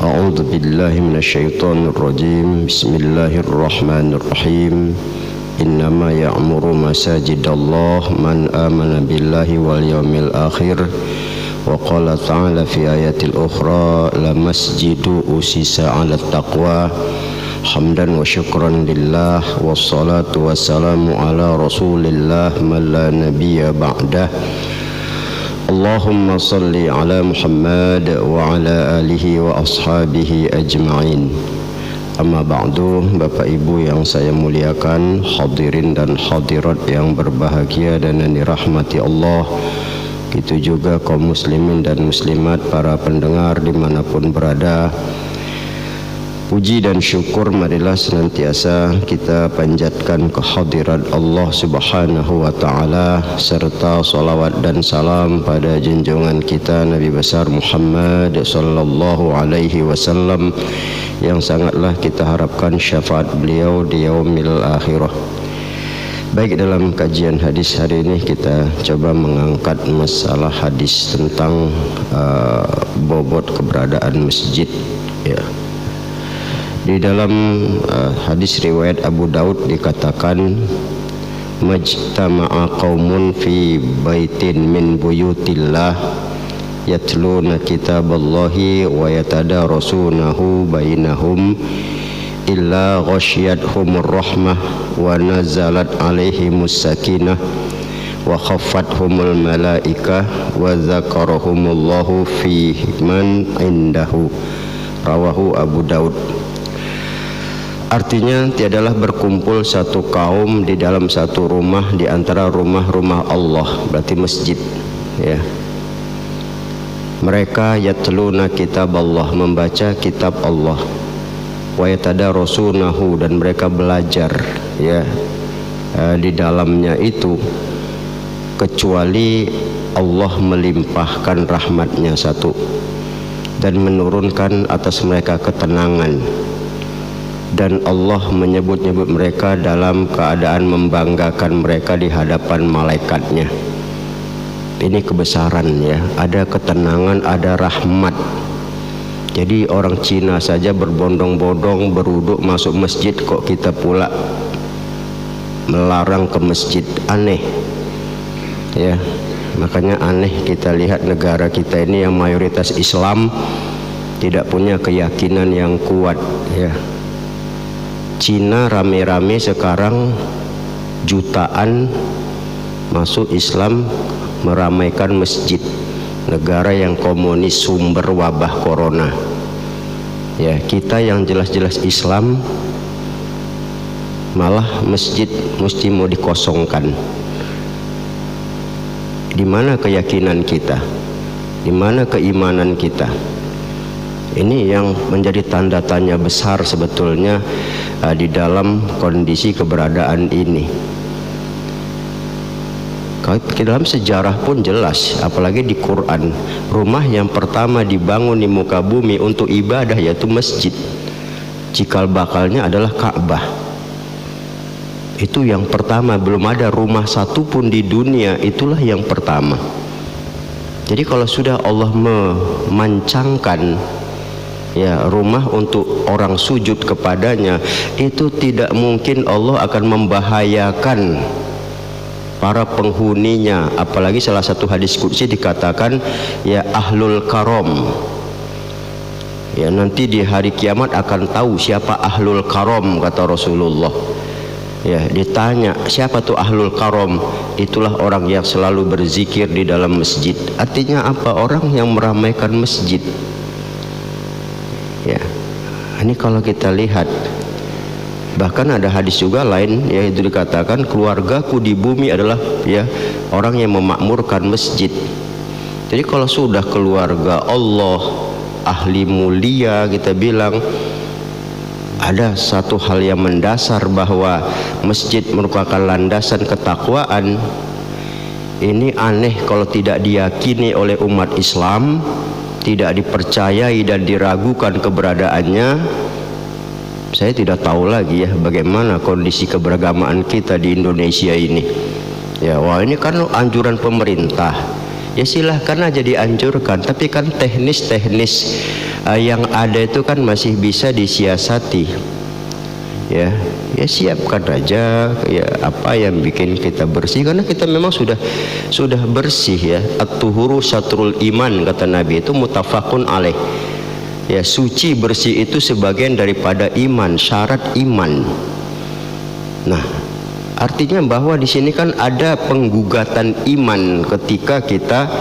A'udzu billahi minasyaitonir rajim. Bismillahirrahmanirrahim. Innama ya'muru masajidallah man amana billahi wal yawmil akhir. Wa qala ta'ala fi ayatil ukhra la masjidu usisa 'ala taqwa. Hamdan wa syukran lillah wassalatu wassalamu ala rasulillah man la nabiyya ba'dah. Allahumma salli ala Muhammad wa ala alihi wa ashabihi ajma'in. Amma ba'du, Bapak Ibu yang saya muliakan, hadirin dan hadirat yang berbahagia dan yang dirahmati Allah, itu juga kaum muslimin dan muslimat, para pendengar dimanapun berada. Puji dan syukur marilah senantiasa kita panjatkan kehadirat Allah Subhanahu wa ta'ala, serta salawat dan salam pada junjungan kita Nabi besar Muhammad sallallahu alaihi wasallam, yang sangatlah kita harapkan syafaat beliau di yaumil akhirah. Baik, dalam kajian hadis hari ini kita coba mengangkat masalah hadis tentang bobot keberadaan masjid, ya. Di dalam hadis riwayat Abu Daud dikatakan, majtama'a qaumun fi baitin min buyutillah yatluna kitaballahi wa yatadarasunahu bainahum illa ghasyiyatuhumur rahmah wa nazalat alaihimus sakinah wa khaffathumul malaikah wa zakarahumullahu fi man indahu. Rawahu Abu Daud. Artinya, tiadalah berkumpul satu kaum di dalam satu rumah di antara rumah-rumah Allah, berarti masjid, ya. Mereka yatluna kitab Allah, membaca kitab Allah, wa yatadarasunahu, dan mereka belajar, ya, di dalamnya itu, kecuali Allah melimpahkan rahmatnya satu dan menurunkan atas mereka ketenangan. Dan Allah menyebut-nyebut mereka dalam keadaan membanggakan mereka di hadapan malaikatnya. Ini kebesaran, ya. Ada ketenangan, ada rahmat. Jadi orang Cina saja berbondong-bondong beruduk masuk masjid, kok kita pula melarang ke masjid? Aneh, ya. Makanya aneh kita lihat negara kita ini yang mayoritas Islam tidak punya keyakinan yang kuat, ya. Cina rame-rame sekarang jutaan masuk Islam, meramaikan masjid. Negara yang komunis, sumber wabah corona, ya. Kita yang jelas-jelas Islam malah masjid mesti mau dikosongkan. Di mana keyakinan kita? Di mana keimanan kita? Ini yang menjadi tanda tanya besar sebetulnya di dalam kondisi keberadaan ini. Dalam sejarah pun jelas, apalagi di Quran, rumah yang pertama dibangun di muka bumi untuk ibadah yaitu masjid. Cikal bakalnya adalah Ka'bah. Itu yang pertama, belum ada rumah satu pun di dunia, itulah yang pertama. Jadi kalau sudah Allah memancangkan, ya, rumah untuk orang sujud kepadanya, itu tidak mungkin Allah akan membahayakan para penghuninya. Apalagi salah satu hadis qudsi dikatakan, ya, ahlul karom, ya, nanti di hari kiamat akan tahu siapa ahlul karom, kata Rasulullah. Ya, ditanya siapa tuh ahlul karom? Itulah orang yang selalu berzikir di dalam masjid. Artinya apa? Orang yang meramaikan masjid, ya. Ini kalau kita lihat, bahkan ada hadis juga lain, yaitu dikatakan keluargaku di bumi adalah, ya, orang yang memakmurkan masjid. Jadi kalau sudah keluarga Allah, ahli mulia, kita bilang ada satu hal yang mendasar bahwa masjid merupakan landasan ketakwaan. Ini aneh kalau tidak diyakini oleh umat Islam, tidak dipercayai dan diragukan keberadaannya. Saya tidak tahu lagi, ya, bagaimana kondisi keberagamaan kita di Indonesia ini. Ya, wah, ini kan anjuran pemerintah. Ya silahkan aja dianjurkan, tapi kan teknis Yang ada itu kan masih bisa disiasati. Ya siapkan aja ya apa yang bikin kita bersih, karena kita memang sudah bersih ya. At-tuhuru syatrul iman, kata Nabi, itu muttafaqun alaih. Ya, suci bersih itu sebagian daripada iman, syarat iman. Nah, artinya bahwa di sini kan ada penggugatan iman ketika kita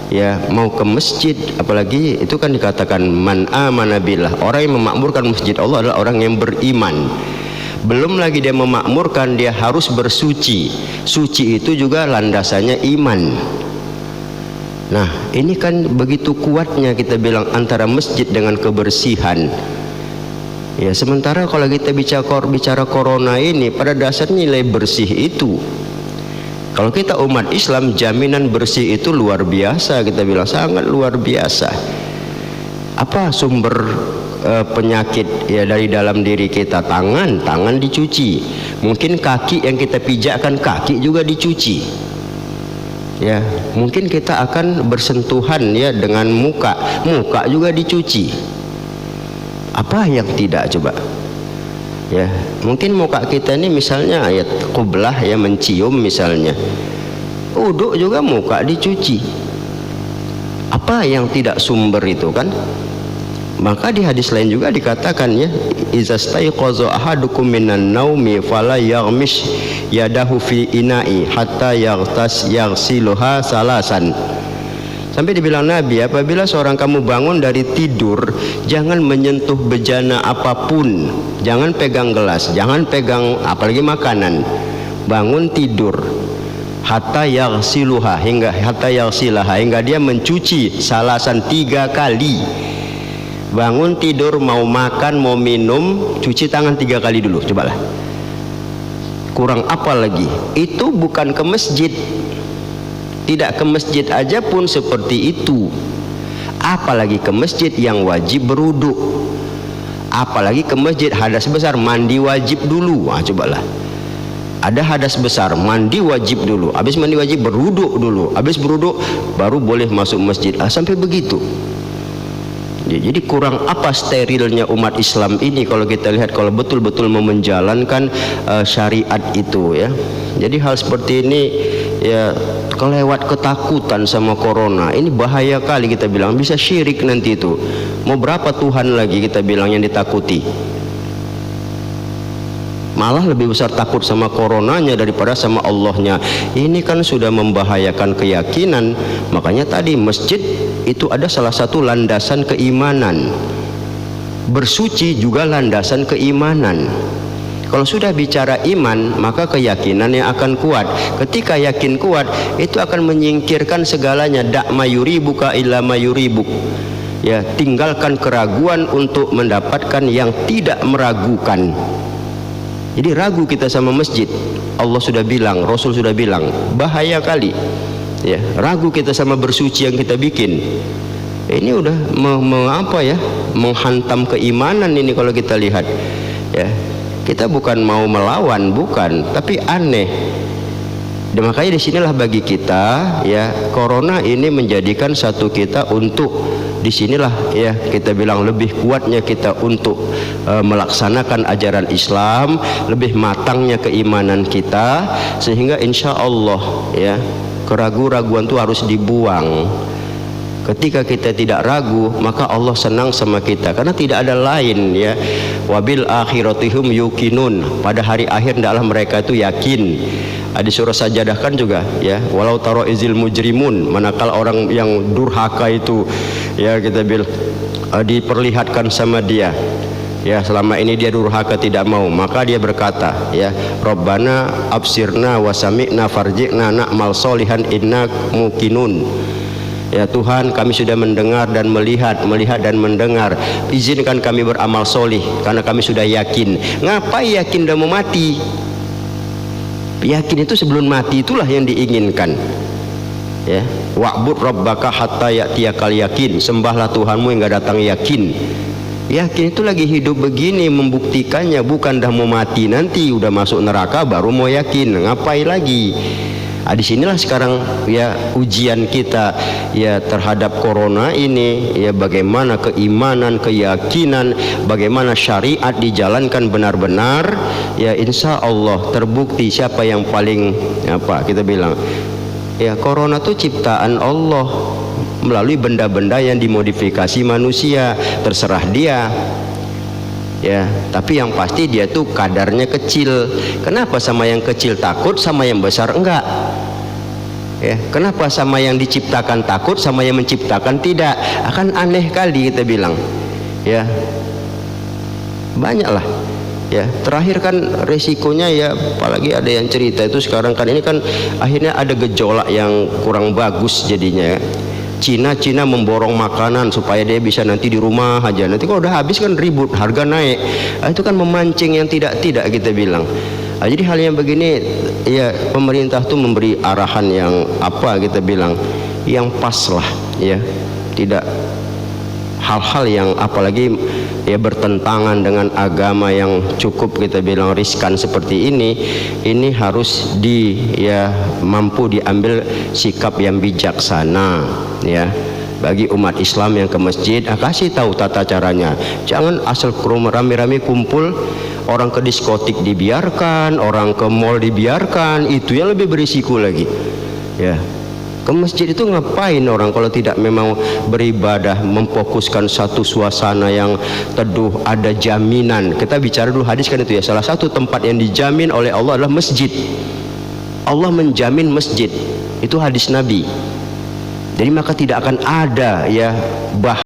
ya mau ke masjid, apalagi itu kan dikatakan man amana billah, orang yang memakmurkan masjid Allah adalah orang yang beriman. Belum lagi dia memakmurkan, dia harus bersuci. Suci itu juga landasannya iman. Nah, ini kan begitu kuatnya kita bilang antara masjid dengan kebersihan. Ya, sementara kalau kita bicara corona ini, pada dasarnya nilai bersih itu, kalau kita umat Islam, jaminan bersih itu luar biasa, kita bilang sangat luar biasa. Apa sumber penyakit ya dari dalam diri kita? Tangan dicuci, mungkin kaki yang kita pijakkan, kaki juga dicuci. Ya, mungkin kita akan bersentuhan ya dengan muka juga dicuci. Apa yang tidak coba? Ya, mungkin muka kita ini misalnya ayat qublah ya, mencium misalnya, uduk juga muka dicuci. Apa yang tidak sumber itu kan? Maka di hadis lain juga dikatakan ya, iza staiqaza ahadukum minan naumi fala yaghmish yadahu fi ina'i hatta yaghsiluha salasan. Sampai dibilang Nabi, apabila seorang kamu bangun dari tidur, jangan menyentuh bejana apapun, jangan pegang gelas, jangan pegang apalagi makanan. Bangun tidur, hatta yaghsiluha, hingga dia mencuci salasan 3 kali. Bangun tidur, mau makan, mau minum, cuci tangan 3 kali dulu, cobalah. Kurang apa lagi? Itu bukan ke masjid. Tidak ke masjid aja pun seperti itu, apalagi ke masjid yang wajib berwudu, apalagi ke masjid hadas besar, mandi wajib dulu. Cobalah, ada hadas besar, mandi wajib dulu, habis mandi wajib berwudu dulu, habis berwudu baru boleh masuk masjid. Sampai begitu. Jadi kurang apa sterilnya umat Islam ini kalau kita lihat, kalau betul-betul mau menjalankan syariat itu ya. Jadi hal seperti ini ya, kelewat ketakutan sama corona ini bahaya kali, kita bilang bisa syirik nanti itu. Mau berapa Tuhan lagi kita bilang yang ditakuti? Malah lebih besar takut sama coronanya daripada sama Allahnya. Ini kan sudah membahayakan keyakinan. Makanya tadi masjid itu ada salah satu landasan keimanan. Bersuci juga landasan keimanan. Kalau sudah bicara iman, maka keyakinan yang akan kuat. Ketika yakin kuat, itu akan menyingkirkan segalanya. Dak mayuribuka illa mayuribuk. Ya, tinggalkan keraguan untuk mendapatkan yang tidak meragukan. Jadi ragu kita sama masjid, Allah sudah bilang, Rasul sudah bilang, bahaya kali. Ya, ragu kita sama bersuci yang kita bikin. Ini udah menghantam keimanan ini kalau kita lihat. Ya, kita bukan mau melawan, bukan, tapi aneh. Dan makanya disinilah bagi kita ya, corona ini menjadikan satu kita untuk disinilah ya kita bilang lebih kuatnya kita untuk melaksanakan ajaran Islam, lebih matangnya keimanan kita, sehingga insya Allah ya keraguan-raguan itu harus dibuang. Ketika kita tidak ragu, maka Allah senang sama kita, karena tidak ada lain ya. Wabil akhiratihum yuqinun, pada hari akhir hendaklah mereka itu yakin. Di surah Sajadah kan juga ya, walau taro izil mujrimun, manakala orang yang durhaka itu ya kita bilang diperlihatkan sama dia ya, selama ini dia durhaka tidak mau, maka dia berkata ya, Rabbana absirna wasami'na farji'na na'mal solihan inna muqinun. Ya Tuhan, kami sudah mendengar dan melihat dan mendengar, izinkan kami beramal solih karena kami sudah yakin. Ngapain yakin udah mau mati? Yakin itu sebelum mati, itulah yang diinginkan. Ya, wa'bud rabbaka hatta ya'tiyakal yakin, sembahlah Tuhanmu hingga datang yakin. Yakin itu lagi hidup begini membuktikannya, bukan dah mau mati nanti udah masuk neraka baru mau yakin. Ngapain lagi? Di sinilah sekarang ya ujian kita ya terhadap corona ini, ya bagaimana keimanan, keyakinan, bagaimana syariat dijalankan benar-benar. Ya insya Allah terbukti siapa yang paling apa kita bilang ya, corona itu ciptaan Allah melalui benda-benda yang dimodifikasi manusia, terserah dia. Ya, tapi yang pasti dia tuh kadarnya kecil. Kenapa sama yang kecil takut, sama yang besar enggak? Ya, kenapa sama yang diciptakan takut, sama yang menciptakan tidak? Akan aneh kali kita bilang. Ya, banyaklah. Ya, terakhir kan resikonya ya, apalagi ada yang cerita itu sekarang kan ini kan akhirnya ada gejolak yang kurang bagus jadinya. Cina memborong makanan supaya dia bisa nanti di rumah aja. Nanti kalau udah habis kan ribut, harga naik. Itu kan memancing yang tidak kita bilang. Jadi hal yang begini ya pemerintah tuh memberi arahan yang apa kita bilang yang pas lah ya. Tidak hal-hal yang apalagi ya bertentangan dengan agama yang cukup kita bilang riskan seperti ini harus mampu diambil sikap yang bijaksana ya. Bagi umat Islam yang ke masjid, kasih tahu tata caranya. Jangan asal rame-rame kumpul, orang ke diskotik dibiarkan, orang ke mall dibiarkan, itu yang lebih berisiko lagi ya. Ke masjid itu ngapain orang kalau tidak memang beribadah, memfokuskan satu suasana yang teduh, ada jaminan. Kita bicara dulu hadis kan itu ya, salah satu tempat yang dijamin oleh Allah adalah masjid. Allah menjamin masjid, itu hadis Nabi. Jadi maka tidak akan ada ya